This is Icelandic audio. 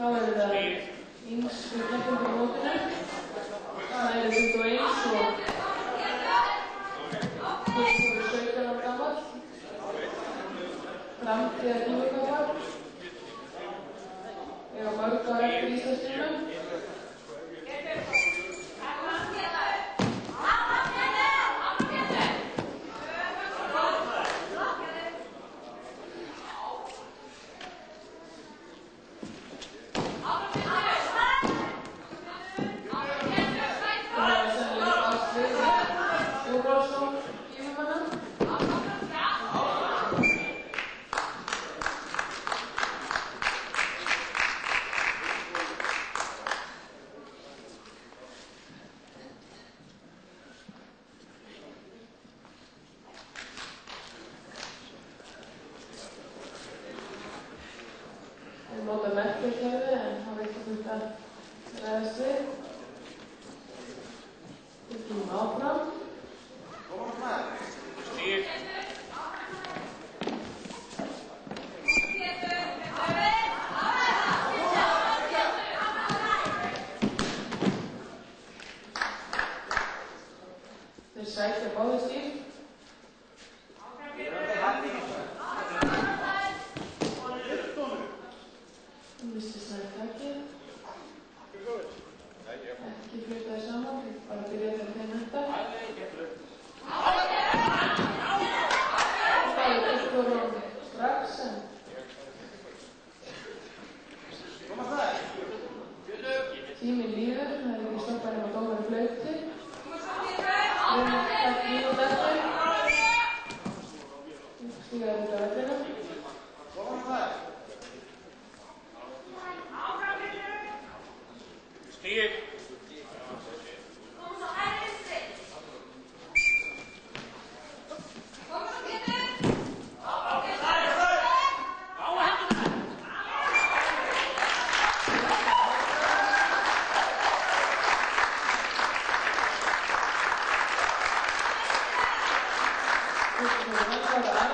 Þá eru það yngstu keppendur í mótinu. Það eru 21 og 17 ára gamall. Framtíðar tímakápar. Eiga mörg ár eftir Íslandsmótinu. Við notum merkjakerfi en það veit ekki hvort að ræðast við. Við kemum áfram. Þeir sækja báðir stíl. Missti snartakið. Ekki flutaði saman, bara byrjaði þegar þeim henta. Það er uppgóðum strax en tíminn líður, það er ekki stoppað nema dómari flauti. Takk mínút eftir. Stígaði þetta vellina. Stig. Thank you.